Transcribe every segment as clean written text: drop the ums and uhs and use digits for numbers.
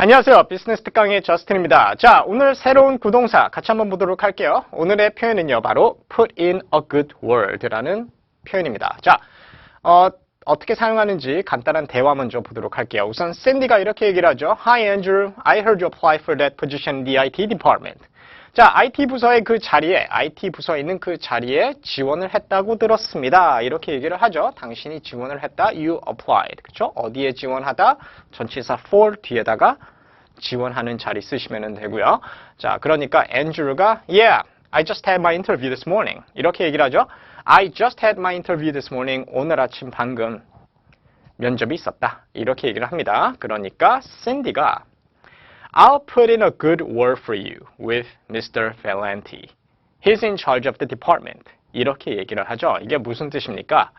안녕하세요. 비즈니스 특강의 저스틴입니다. 자, 오늘 새로운 구동사 같이 한번 보도록 할게요. 오늘의 표현은요, 바로 put in a good word라는 표현입니다. 자, 어떻게 사용하는지 간단한 대화 먼저 보도록 할게요. 우선 샌디가 이렇게 얘기를 하죠. Hi Andrew, I heard you apply for that position in the IT department. 자, IT 부서의 그 자리에, IT 부서에 있는 그 자리에 지원을 했다고 들었습니다. 이렇게 얘기를 하죠. 당신이 지원을 했다. You applied. 그렇죠? 어디에 지원하다? 전치사 for 뒤에다가 지원하는 자리 쓰시면 되고요. 자, 그러니까 Andrew가 Yeah, I just had my interview this morning. 이렇게 얘기를 하죠. I just had my interview this morning. 오늘 아침 방금 면접이 있었다. 이렇게 얘기를 합니다. 그러니까 샌디가 I'll put in a good word for you with Mr. Valenti. He's in charge of the department. 이렇게 얘기를 하죠. 이게 무슨 뜻입니까?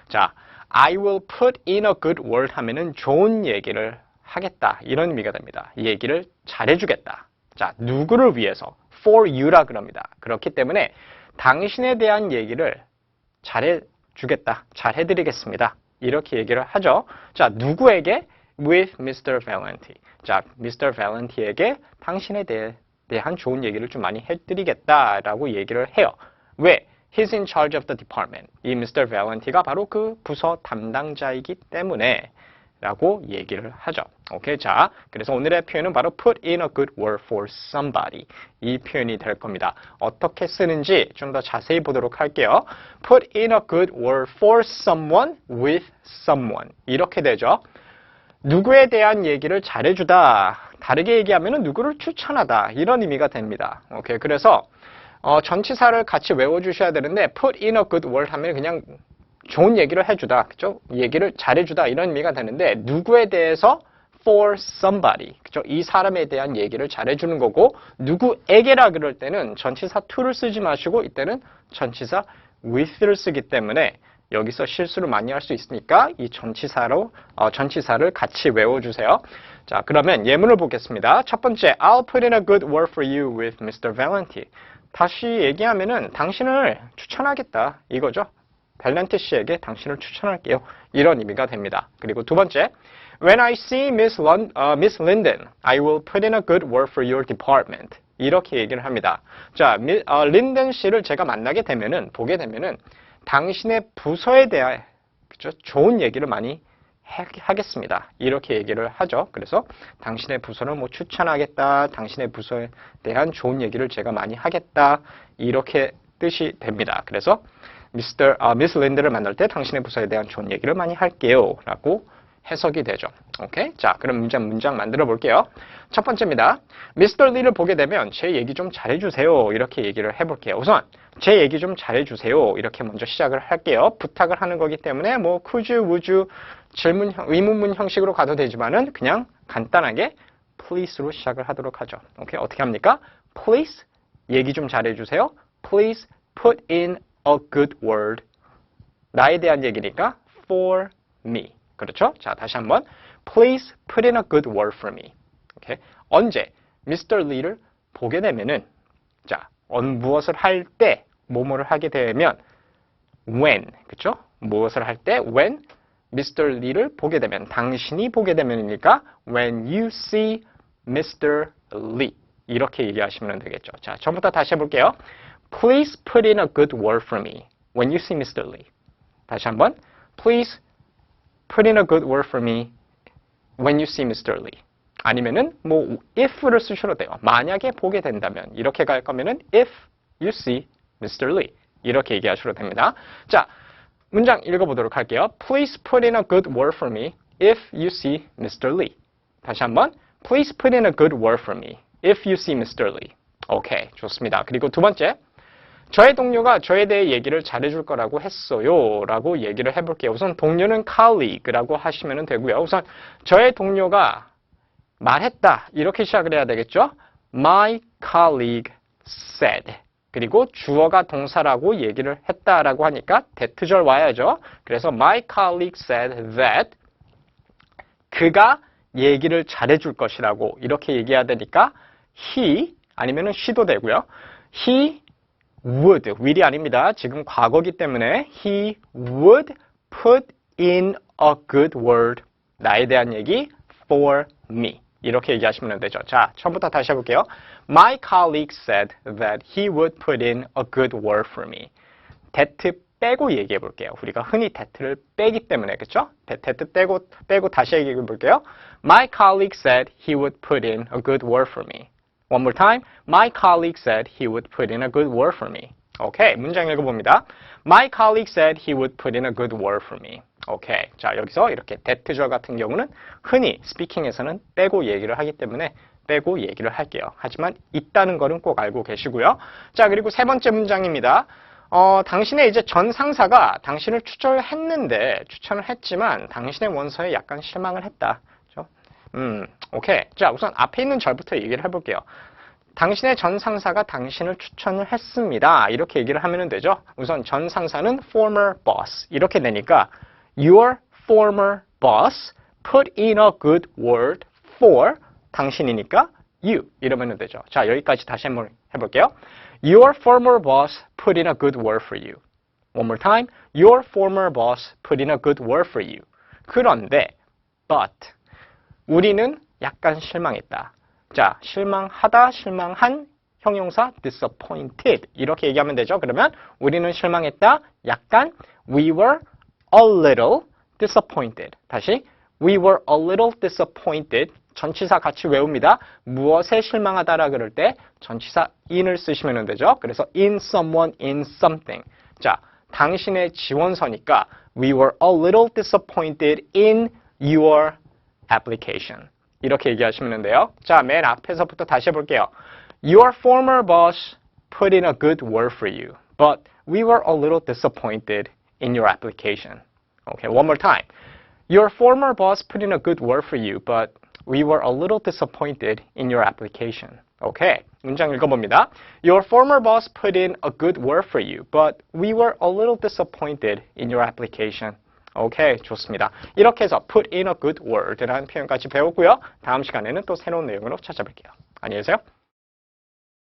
자, I will put in a good word 하면은 좋은 얘기를 하겠다. 이런 의미가 됩니다. 이 얘기를 잘해주겠다. 자, 누구를 위해서? For you라 그럽니다. 그렇기 때문에 당신에 대한 얘기를 잘해주겠다. 잘해드리겠습니다. 이렇게 얘기를 하죠. 자, 누구에게? With Mr. Valenti. 자, Mr. Valenti에게 당신에 대한 좋은 얘기를 좀 많이 해드리겠다라고 얘기를 해요. 왜? He's in charge of the department. 이 Mr. Valenti가 바로 그 부서 담당자이기 때문에 라고 얘기를 하죠. 오케이, 자, 그래서 오늘의 표현은 바로 put in a good word for somebody. 이 표현이 될 겁니다. 어떻게 쓰는지 좀 더 자세히 보도록 할게요. Put in a good word for someone with someone. 이렇게 되죠. 누구에 대한 얘기를 잘해주다. 다르게 얘기하면 누구를 추천하다. 이런 의미가 됩니다. 오케이, 그래서 전치사를 같이 외워주셔야 되는데 put in a good word 하면 그냥 좋은 얘기를 해주다. 그죠? 얘기를 잘해주다. 이런 의미가 되는데 누구에 대해서 for somebody. 그죠? 이 사람에 대한 얘기를 잘해주는 거고 누구에게라 그럴 때는 전치사 to를 쓰지 마시고 이때는 전치사 with를 쓰기 때문에 여기서 실수를 많이 할 수 있으니까 이 전치사를 같이 외워주세요. 자, 그러면 예문을 보겠습니다. 첫 번째, I'll put in a good word for you with Mr. Valenti. 다시 얘기하면은 당신을 추천하겠다. 이거죠. 밸런티 씨에게 당신을 추천할게요. 이런 의미가 됩니다. 그리고 두 번째, When I see Miss Linden, I will put in a good word for your department. 이렇게 얘기를 합니다. 자, 린든 씨를 제가 만나게 되면은, 보게 되면은 당신의 부서에 대해 그죠? 좋은 얘기를 많이 하겠습니다. 이렇게 얘기를 하죠. 그래서 당신의 부서를 뭐 추천하겠다. 당신의 부서에 대한 좋은 얘기를 제가 많이 하겠다. 이렇게 뜻이 됩니다. 그래서 미스 린드를 만날 때 당신의 부서에 대한 좋은 얘기를 많이 할게요. 라고 해석이 되죠. 오케이? 자, 그럼 문장 만들어 볼게요. 첫 번째입니다. 미스터 리를 보게 되면 제 얘기 좀 잘해주세요. 이렇게 얘기를 해볼게요. 우선 제 얘기 좀 잘해주세요. 이렇게 먼저 시작을 할게요. 부탁을 하는 거기 때문에 뭐 could you, would you 의문문 형식으로 가도 되지만은 그냥 간단하게 please로 시작을 하도록 하죠. 오케이? 어떻게 합니까? Please 얘기 좀 잘해주세요. Please put in a good word. 나에 대한 얘기니까 for me. 그렇죠? 자, 다시 한번. Please put in a good word for me. 오케이? 언제 Mr. Lee를 보게 되면은 자, 무엇을 할 때, 뭐뭐를 하게 되면 when, 그렇죠? 무엇을 할 때 when Mr. Lee를 보게 되면 당신이 보게 되면이니까 when you see Mr. Lee 이렇게 얘기하시면 되겠죠. 자, 처음부터 다시 해볼게요. Please put in a good word for me when you see Mr. Lee. 다시 한번. Please put in a good word for me when you see Mr. Lee. 아니면은 뭐 if를 쓰셔도 돼요. 만약에 보게 된다면 이렇게 갈 거면은 if you see Mr. Lee 이렇게 얘기하셔도 됩니다. 자, 문장 읽어보도록 할게요. Please put in a good word for me if you see Mr. Lee. 다시 한번. Please put in a good word for me if you see Mr. Lee. 오케이, 좋습니다. 그리고 두 번째. 저의 동료가 저에 대해 얘기를 잘해줄 거라고 했어요. 라고 얘기를 해볼게요. 우선 동료는 colleague라고 하시면 되고요. 우선 저의 동료가 말했다. 이렇게 시작을 해야 되겠죠. My colleague said. 그리고 주어가 동사라고 얘기를 했다라고 하니까 that절 와야죠. 그래서 my colleague said that 그가 얘기를 잘해줄 것이라고 이렇게 얘기해야 되니까 he 아니면 she도 되고요. He would, will이 아닙니다. 지금 과거기 때문에 he would put in a good word. 나에 대한 얘기 for me. 이렇게 얘기하시면 되죠. 자, 처음부터 다시 해볼게요. My colleague said that he would put in a good word for me. that 빼고 얘기해 볼게요. 우리가 흔히 that를 빼기 때문에, 그렇죠? that 빼고 다시 얘기해 볼게요. My colleague said he would put in a good word for me. One more time. My colleague said he would put in a good word for me. 오케이, 문장 읽어봅니다. My colleague said he would put in a good word for me. 오케이, 자 여기서 이렇게 that절 같은 경우는 흔히 스피킹에서는 빼고 얘기를 하기 때문에 빼고 얘기를 할게요. 하지만 있다는 거는 꼭 알고 계시고요. 자, 그리고 세 번째 문장입니다. 당신의 이제 전 상사가 당신을 추천을 했지만 당신의 원서에 약간 실망을 했다. 그렇죠? 오케이. 자, 우선 앞에 있는 절부터 얘기를 해볼게요. 당신의 전 상사가 당신을 추천을 했습니다. 이렇게 얘기를 하면 되죠. 우선 전 상사는 former boss. 이렇게 되니까 your former boss put in a good word for 당신이니까 you 이러면 되죠. 자, 여기까지 다시 한번 해볼게요. Your former boss put in a good word for you. One more time. Your former boss put in a good word for you. 그런데 but 우리는 약간 실망했다. 자, 실망하다, 실망한 형용사 disappointed 이렇게 얘기하면 되죠. 그러면 우리는 실망했다, 약간 we were a little disappointed. 다시 we were a little disappointed. 전치사 같이 외웁니다. 무엇에 실망하다라 그럴 때 전치사 in을 쓰시면 되죠. 그래서 in someone, in something. 자, 당신의 지원서니까 we were a little disappointed in your application. 이렇게 얘기하시면 돼요. 자, 맨 앞에서부터 다시 해볼게요. Your former boss put in a good word for you, but we were a little disappointed in your application. Okay, one more time. Your former boss put in a good word for you, but we were a little disappointed in your application. Okay, 문장 읽어봅니다. Your former boss put in a good word for you, but we were a little disappointed in your application. 오케이, 좋습니다. 이렇게 해서 put in a good word라는 표현까지 배웠고요. 다음 시간에는 또 새로운 내용으로 찾아뵐게요. 안녕히 계세요.